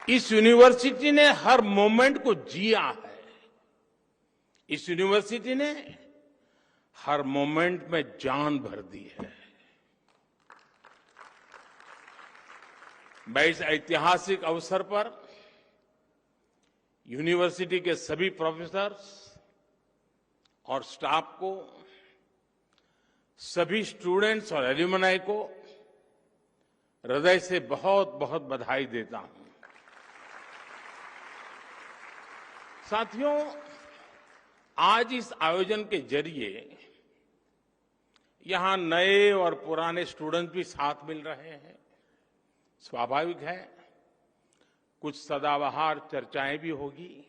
इस यूनिवर्सिटी ने हर मोमेंट को जिया है। इस यूनिवर्सिटी ने हर मोमेंट में जान भर दी है। मैं इस ऐतिहासिक अवसर पर यूनिवर्सिटी के सभी प्रोफेसर्स और स्टाफ को, सभी स्टूडेंट्स और एल्यूमनाई को हृदय से बहुत बहुत बधाई देता हूं। साथियों, आज इस आयोजन के जरिए यहां नए और पुराने स्टूडेंट्स भी साथ मिल रहे हैं। स्वाभाविक है, कुछ सदाबहार चर्चाएं भी होगी।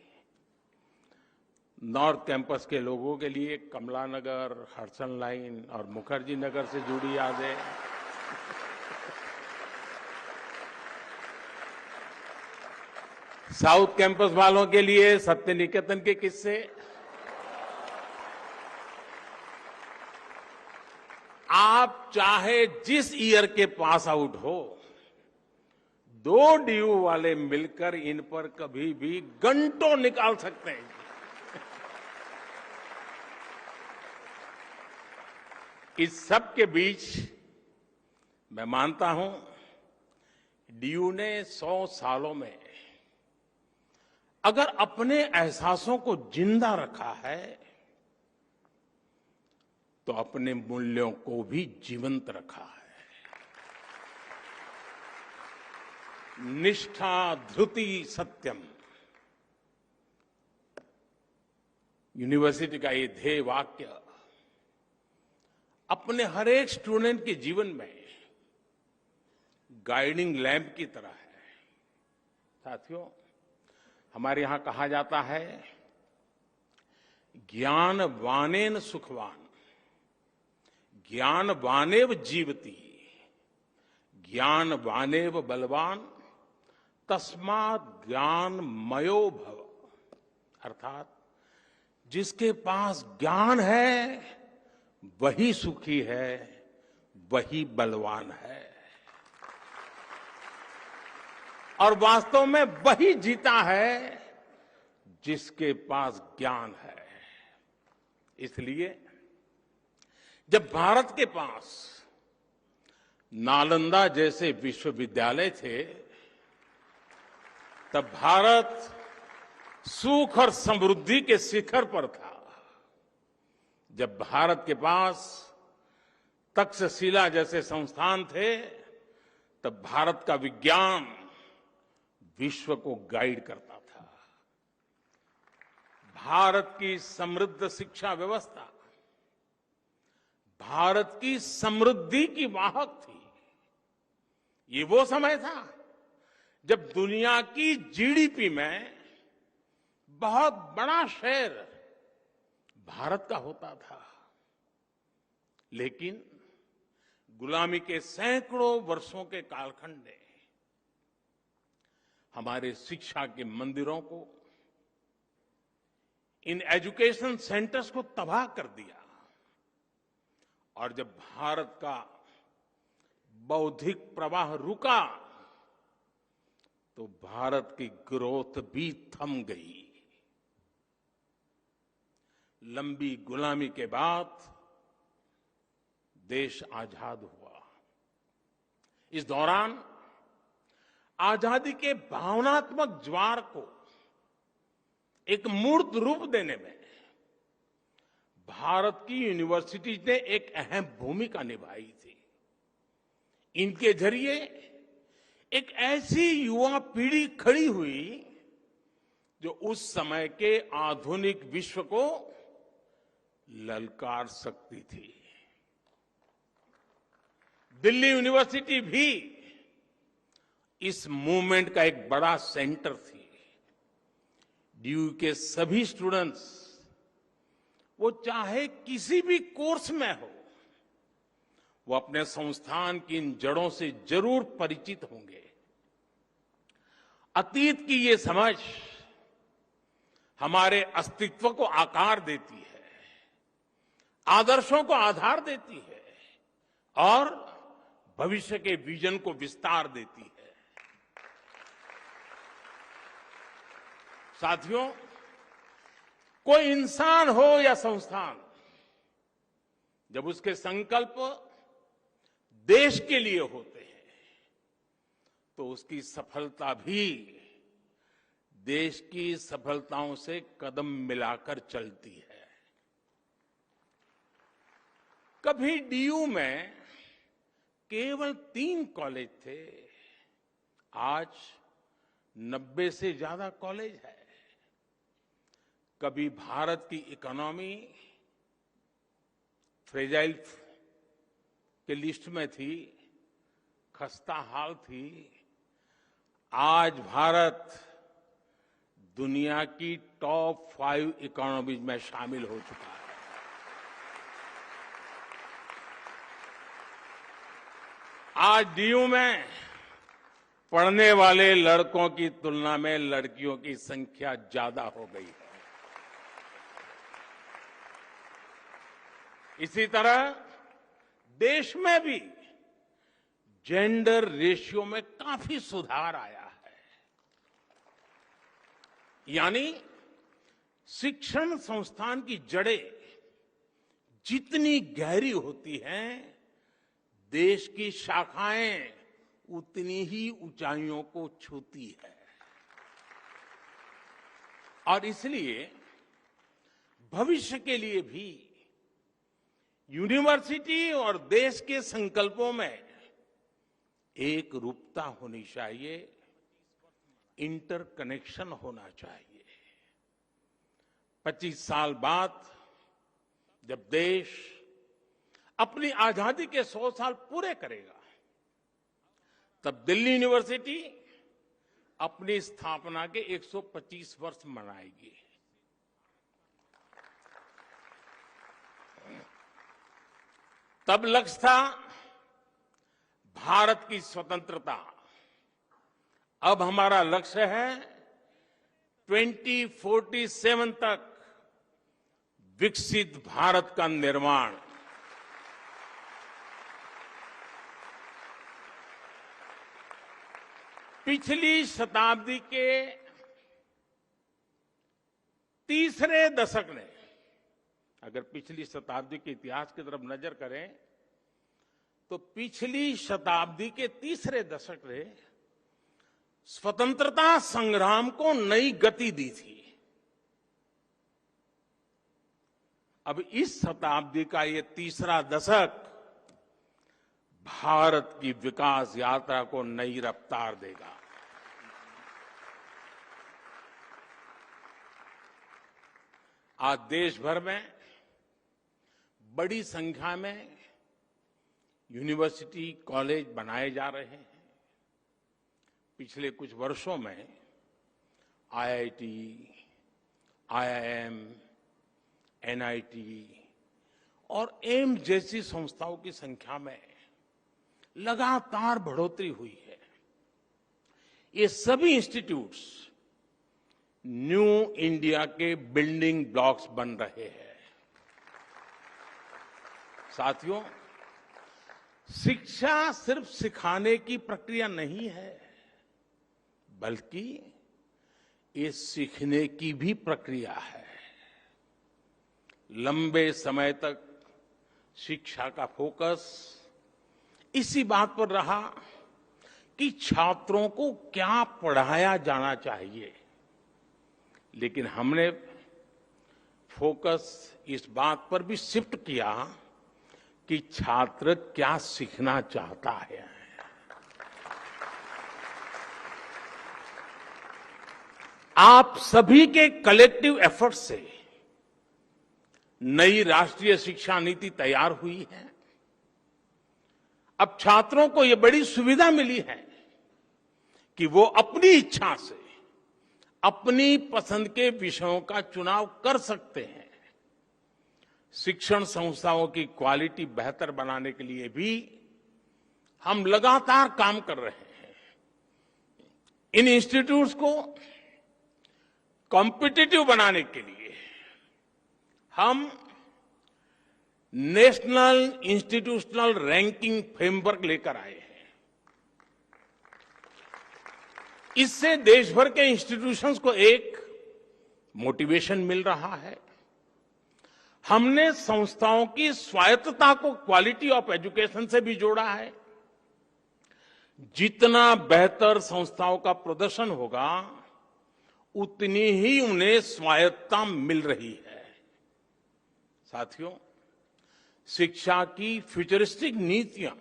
नॉर्थ कैंपस के लोगों के लिए कमला नगर, हडसन लाइन और मुखर्जी नगर से जुड़ी यादें, साउथ कैंपस वालों के लिए सत्य निकेतन के किस्से, आप चाहे जिस ईयर के पास आउट हो, 2 डीयू वाले मिलकर इन पर कभी भी घंटों निकाल सकते हैं। इस सब के बीच मैं मानता हूं, डीयू ने 100 सालों में अगर अपने एहसासों को जिंदा रखा है तो अपने मूल्यों को भी जीवंत रखा है। निष्ठा धृति सत्यम, यूनिवर्सिटी का ये ध्येय वाक्य अपने हर एक स्टूडेंट के जीवन में गाइडिंग लैंप की तरह है। साथियों, हमारे यहां कहा जाता है, ज्ञान वानेन सुखवान, ज्ञान वानेव जीवति, ज्ञान वानेव बलवान, तस्मात् ज्ञान मयो भव। अर्थात जिसके पास ज्ञान है वही सुखी है, वही बलवान है, और वास्तव में वही जीता है जिसके पास ज्ञान है। इसलिए जब भारत के पास नालंदा जैसे विश्वविद्यालय थे, तब भारत सुख और समृद्धि के शिखर पर था। जब भारत के पास तक्षशिला जैसे संस्थान थे, तब भारत का विज्ञान विश्व को गाइड करता था। भारत की समृद्ध शिक्षा व्यवस्था भारत की समृद्धि की वाहक थी। ये वो समय था जब दुनिया की जीडीपी में बहुत बड़ा शेयर भारत का होता था। लेकिन गुलामी के सैकड़ों वर्षों के कालखंड ने हमारे शिक्षा के मंदिरों को, इन एजुकेशन सेंटर्स को तबाह कर दिया। और जब भारत का बौद्धिक प्रवाह रुका तो भारत की ग्रोथ भी थम गई। लंबी गुलामी के बाद देश आजाद हुआ। इस दौरान आजादी के भावनात्मक ज्वार को एक मूर्त रूप देने में भारत की यूनिवर्सिटी ने एक अहम भूमिका निभाई थी। इनके जरिए एक ऐसी युवा पीढ़ी खड़ी हुई जो उस समय के आधुनिक विश्व को ललकार सकती थी। दिल्ली यूनिवर्सिटी भी इस मूवमेंट का एक बड़ा सेंटर थी। डीयू के सभी स्टूडेंट्स, वो चाहे किसी भी कोर्स में हो, वो अपने संस्थान की इन जड़ों से जरूर परिचित होंगे। अतीत की ये समझ हमारे अस्तित्व को आकार देती है, आदर्शों को आधार देती है और भविष्य के विजन को विस्तार देती है। साथियों, कोई इंसान हो या संस्थान, जब उसके संकल्प देश के लिए होते हैं तो उसकी सफलता भी देश की सफलताओं से कदम मिलाकर चलती है। कभी डीयू में केवल 3 कॉलेज थे, आज 90 से ज्यादा कॉलेज है। कभी भारत की इकोनॉमी फ्रेजाइल के लिस्ट में थी, खस्ता हाल थी। आज भारत दुनिया की टॉप 5 इकोनॉमीज में शामिल हो चुका है। आज डीयू में पढ़ने वाले लड़कों की तुलना में लड़कियों की संख्या ज्यादा हो गई है। इसी तरह देश में भी जेंडर रेशियो में काफी सुधार आया है। यानी शिक्षण संस्थान की जड़ें जितनी गहरी होती हैं, देश की शाखाएं उतनी ही ऊंचाइयों को छूती है। और इसलिए भविष्य के लिए भी यूनिवर्सिटी और देश के संकल्पों में एक रूपता होनी चाहिए, इंटरकनेक्शन होना चाहिए। 25 साल बाद जब देश अपनी आजादी के 100 साल पूरे करेगा, तब दिल्ली यूनिवर्सिटी अपनी स्थापना के 125 वर्ष मनाएगी। तब लक्ष्य था भारत की स्वतंत्रता। अब हमारा लक्ष्य है 2047 तक विकसित भारत का निर्माण। पिछली शताब्दी के तीसरे दशक ने, अगर पिछली शताब्दी के इतिहास की तरफ नजर करें तो पिछली शताब्दी के तीसरे दशक ने स्वतंत्रता संग्राम को नई गति दी थी। अब इस शताब्दी का ये तीसरा दशक भारत की विकास यात्रा को नई रफ्तार देगा। आज देश भर में बड़ी संख्या में यूनिवर्सिटी, कॉलेज बनाए जा रहे हैं। पिछले कुछ वर्षों में आईआईटी, आईआईएम, एनआईटी और एम्स जैसी संस्थाओं की संख्या में लगातार बढ़ोतरी हुई है। ये सभी इंस्टीट्यूट्स न्यू इंडिया के बिल्डिंग ब्लॉक्स बन रहे हैं। साथियों, शिक्षा सिर्फ सिखाने की प्रक्रिया नहीं है, बल्कि ये सीखने की भी प्रक्रिया है। लंबे समय तक शिक्षा का फोकस इसी बात पर रहा कि छात्रों को क्या पढ़ाया जाना चाहिए, लेकिन हमने फोकस इस बात पर भी शिफ्ट किया कि छात्र क्या सीखना चाहता है। आप सभी के कलेक्टिव एफर्ट से नई राष्ट्रीय शिक्षा नीति तैयार हुई है। अब छात्रों को यह बड़ी सुविधा मिली है कि वो अपनी इच्छा से अपनी पसंद के विषयों का चुनाव कर सकते हैं। शिक्षण संस्थाओं की क्वालिटी बेहतर बनाने के लिए भी हम लगातार काम कर रहे हैं। इन इंस्टीट्यूट्स को कॉम्पिटिटिव बनाने के लिए हम नेशनल इंस्टीट्यूशनल रैंकिंग फ्रेमवर्क लेकर आए हैं। इससे देश भर के इंस्टीट्यूशंस को एक मोटिवेशन मिल रहा है। हमने संस्थाओं की स्वायत्तता को क्वालिटी ऑफ एजुकेशन से भी जोड़ा है। जितना बेहतर संस्थाओं का प्रदर्शन होगा, उतनी ही उन्हें स्वायत्तता मिल रही है। साथियों, शिक्षा की फ्यूचरिस्टिक नीतियां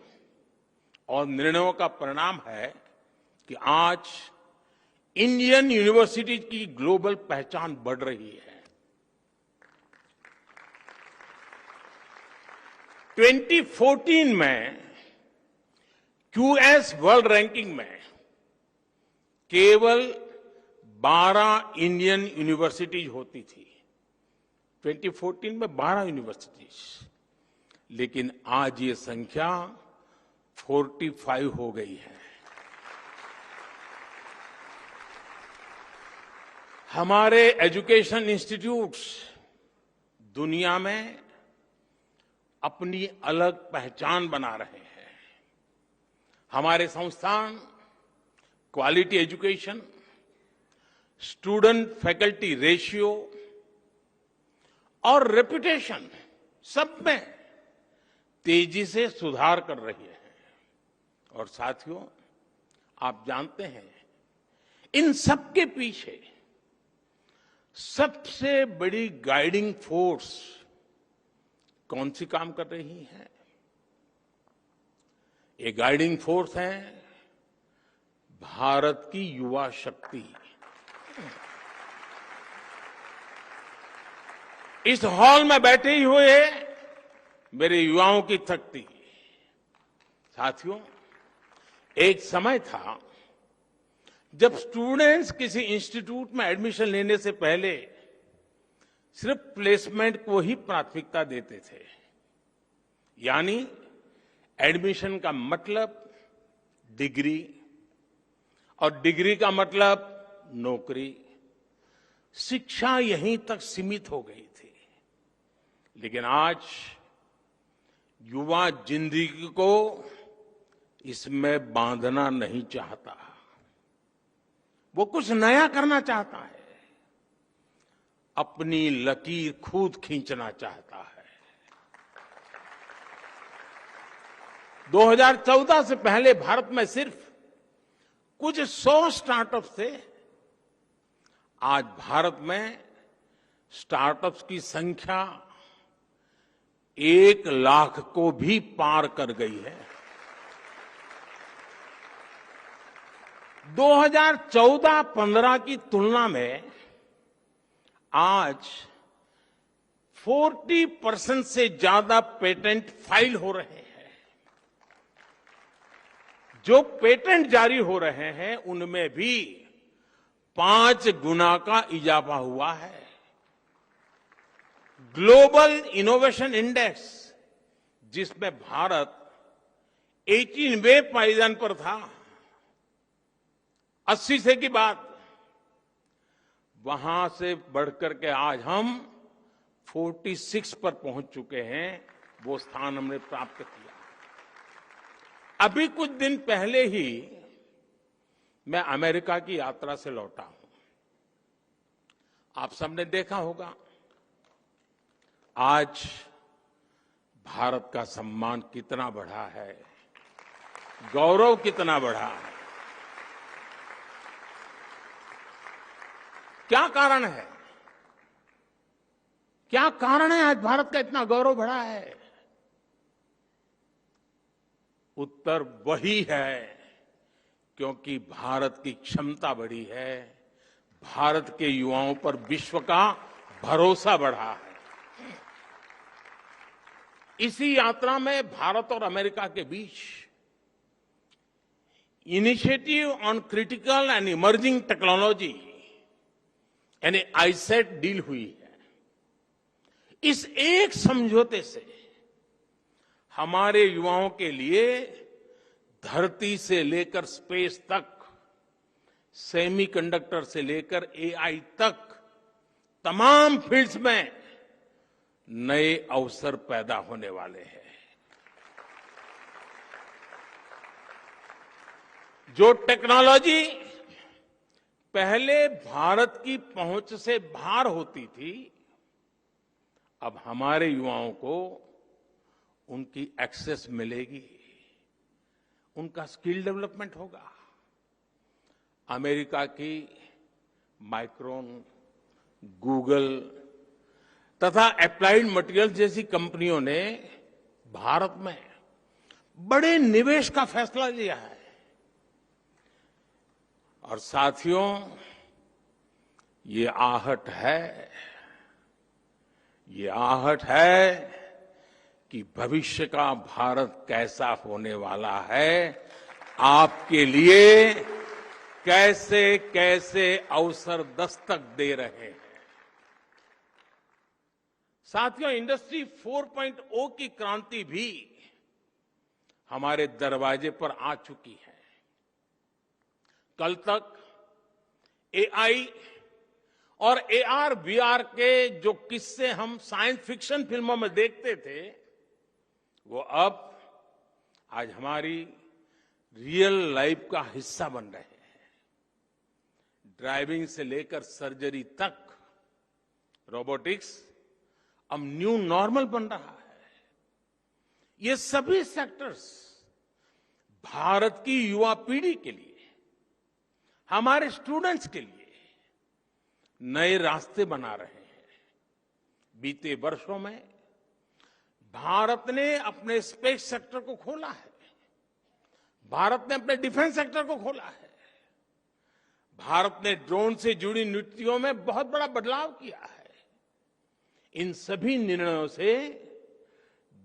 और निर्णयों का परिणाम है कि आज इंडियन यूनिवर्सिटी की ग्लोबल पहचान बढ़ रही है। 2014 में क्यूएस वर्ल्ड रैंकिंग में केवल 12 इंडियन यूनिवर्सिटीज होती थी। 2014 में 12 यूनिवर्सिटीज, लेकिन आज ये संख्या 45 हो गई है। हमारे एजुकेशन इंस्टीट्यूट्स दुनिया में अपनी अलग पहचान बना रहे हैं। हमारे संस्थान quality education, student faculty ratio और रेपुटेशन सब में तेजी से सुधार कर रही है। और साथियों, आप जानते हैं, इन सब के पीछे सबसे बड़ी गाइडिंग फोर्स कौन सी काम कर रही है? ये गाइडिंग फोर्स है भारत की युवा शक्ति। इस हॉल में बैठे ही हुए मेरे युवाओं की शक्ति। साथियों, एक समय था जब स्टूडेंट्स किसी इंस्टीट्यूट में एडमिशन लेने से पहले सिर्फ प्लेसमेंट को ही प्राथमिकता देते थे। यानी एडमिशन का मतलब डिग्री और डिग्री का मतलब नौकरी। शिक्षा यहीं तक सीमित हो गई थी। लेकिन आज युवा जिंदगी को इसमें बांधना नहीं चाहता। वो कुछ नया करना चाहता है, अपनी लकीर खुद खींचना चाहता है। 2014 से पहले भारत में सिर्फ कुछ 100 स्टार्टअप्स थे। आज भारत में स्टार्टअप्स की संख्या 1 लाख को भी पार कर गई है। 2014-15 की तुलना में आज 40% से ज्यादा पेटेंट फाइल हो रहे हैं। जो पेटेंट जारी हो रहे हैं उनमें भी 5 गुना का इजाफा हुआ है। ग्लोबल इनोवेशन इंडेक्स, जिसमें भारत 18वें पायदान पर था 80 से की बात, वहां से बढ़कर के आज हम 46 पर पहुंच चुके हैं। वो स्थान हमने प्राप्त किया। अभी कुछ दिन पहले ही मैं अमेरिका की यात्रा से लौटा हूं। आप सबने देखा होगा आज भारत का सम्मान कितना बढ़ा है, गौरव कितना बढ़ा है। क्या कारण है? क्या कारण है आज भारत का इतना गौरव बढ़ा है? उत्तर वही है, क्योंकि भारत की क्षमता बढ़ी है, भारत के युवाओं पर विश्व का भरोसा बढ़ा है। इसी यात्रा में भारत और अमेरिका के बीच initiative on critical and emerging technology यानी आईसेट डील हुई है। इस एक समझौते से हमारे युवाओं के लिए धरती से लेकर स्पेस तक, सेमीकंडक्टर से लेकर एआई तक तमाम फील्ड्स में नए अवसर पैदा होने वाले हैं। जो टेक्नोलॉजी पहले भारत की पहुंच से बाहर होती थी, अब हमारे युवाओं को उनकी एक्सेस मिलेगी, उनका स्किल डेवलपमेंट होगा। अमेरिका की माइक्रोन, गूगल तथा एप्लाइड मटेरियल्स जैसी कंपनियों ने भारत में बड़े निवेश का फैसला लिया है। और साथियों, ये आहट है कि भविष्य का भारत कैसा होने वाला है, आपके लिए कैसे कैसे अवसर दस्तक दे रहे हैं। साथियों, इंडस्ट्री 4.0 की क्रांति भी हमारे दरवाजे पर आ चुकी है। कल तक एआई और एआर वीआर के जो किस्से हम साइंस फिक्शन फिल्मों में देखते थे, वो अब आज हमारी रियल लाइफ का हिस्सा बन रहे हैं। ड्राइविंग से लेकर सर्जरी तक रोबोटिक्स अब न्यू नॉर्मल बन रहा है। ये सभी सेक्टर्स भारत की युवा पीढ़ी के लिए, हमारे स्टूडेंट्स के लिए नए रास्ते बना रहे हैं। बीते वर्षों में भारत ने अपने स्पेस सेक्टर को खोला है, भारत ने अपने डिफेंस सेक्टर को खोला है, भारत ने ड्रोन से जुड़ी नीतियों में बहुत बड़ा बदलाव किया है। इन सभी निर्णयों से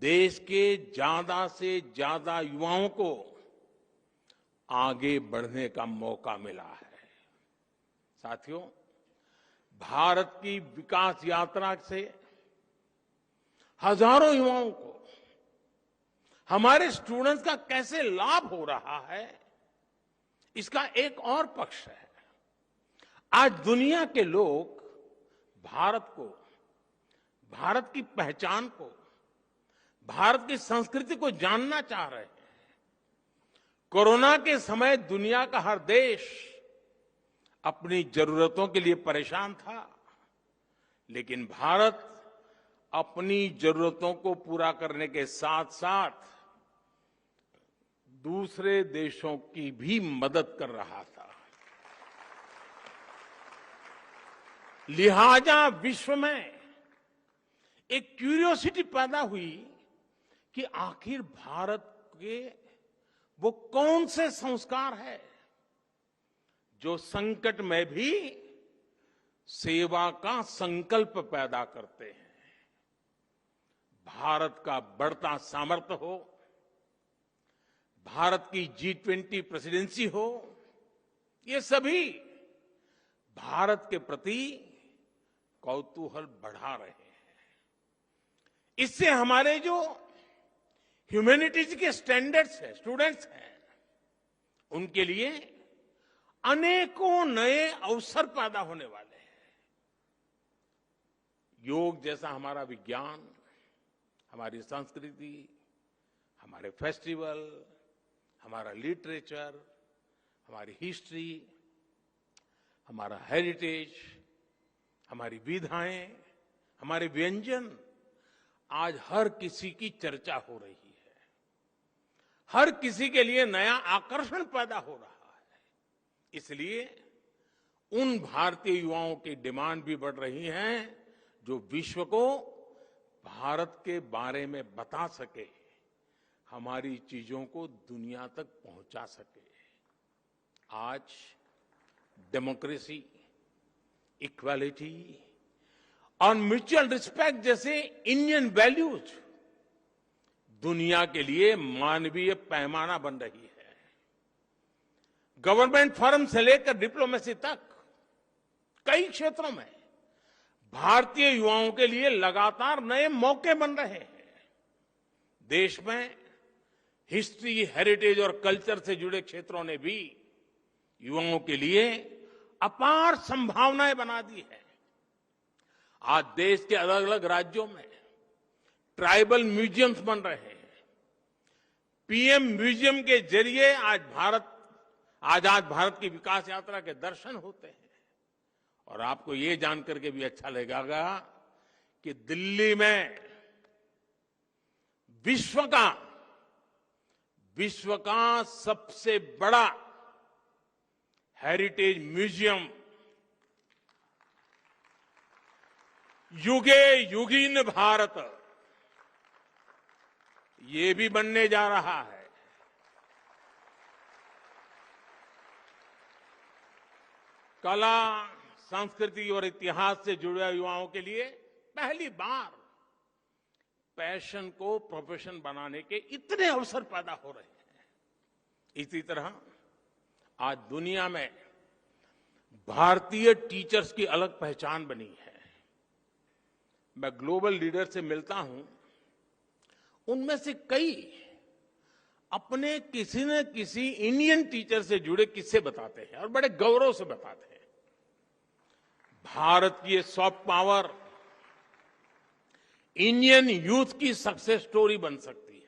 देश के ज्यादा से ज्यादा युवाओं को आगे बढ़ने का मौका मिला है। साथियों, भारत की विकास यात्रा से हजारों युवाओं को, हमारे स्टूडेंट्स का कैसे लाभ हो रहा है, इसका एक और पक्ष है। आज दुनिया के लोग भारत को, भारत की पहचान को, भारत की संस्कृति को जानना चाह रहे हैं। कोरोना के समय दुनिया का हर देश अपनी जरूरतों के लिए परेशान था, लेकिन भारत अपनी जरूरतों को पूरा करने के साथ साथ दूसरे देशों की भी मदद कर रहा था। लिहाजा विश्व में एक क्यूरियोसिटी पैदा हुई कि आखिर भारत के वो कौन से संस्कार है जो संकट में भी सेवा का संकल्प पैदा करते हैं। भारत का बढ़ता सामर्थ्य हो, भारत की G20 प्रेसिडेंसी हो, ये सभी भारत के प्रति कौतूहल बढ़ा रहे हैं। इससे हमारे जो ह्यूमैनिटीज के स्टैंडर्ड्स हैं, स्टूडेंट्स हैं, उनके लिए अनेकों नए अवसर पैदा होने वाले हैं। योग जैसा हमारा विज्ञान, हमारी संस्कृति, हमारे फेस्टिवल, हमारा लिटरेचर, हमारी हिस्ट्री, हमारा हेरिटेज, हमारी विधाएं, हमारे व्यंजन आज हर किसी की चर्चा हो रही है। हर किसी के लिए नया आकर्षण पैदा हो रहा है। इसलिए उन भारतीय युवाओं की डिमांड भी बढ़ रही है जो विश्व को भारत के बारे में बता सके, हमारी चीजों को दुनिया तक पहुंचा सके। आज डेमोक्रेसी, इक्वालिटी और म्यूचुअल रिस्पेक्ट जैसे इंडियन वैल्यूज दुनिया के लिए मानवीय पैमाना बन रही है। गवर्नमेंट फोरम से लेकर डिप्लोमेसी तक कई क्षेत्रों में भारतीय युवाओं के लिए लगातार नए मौके बन रहे हैं। देश में हिस्ट्री, हेरिटेज और कल्चर से जुड़े क्षेत्रों ने भी युवाओं के लिए अपार संभावनाएं बना दी है। आज देश के अलग अलग राज्यों में ट्राइबल म्यूजियम्स बन रहे हैं। पीएम म्यूजियम के जरिए आजाद भारत की विकास यात्रा के दर्शन होते हैं। और आपको ये जानकर के भी अच्छा लगेगा कि दिल्ली में विश्व का सबसे बड़ा हेरिटेज म्यूजियम युगे युगीन भारत ये भी बनने जा रहा है। कला, संस्कृति और इतिहास से जुड़े युवाओं के लिए पहली बार पैशन को प्रोफेशन बनाने के इतने अवसर पैदा हो रहे हैं। इसी तरह आज दुनिया में भारतीय टीचर्स की अलग पहचान बनी है। मैं ग्लोबल लीडर से मिलता हूं, उनमें से कई अपने किसी न किसी इंडियन टीचर से जुड़े किस्से बताते हैं और बड़े गौरव से बताते हैं। भारत की ये सॉफ्ट पावर इंडियन यूथ की सक्सेस स्टोरी बन सकती है।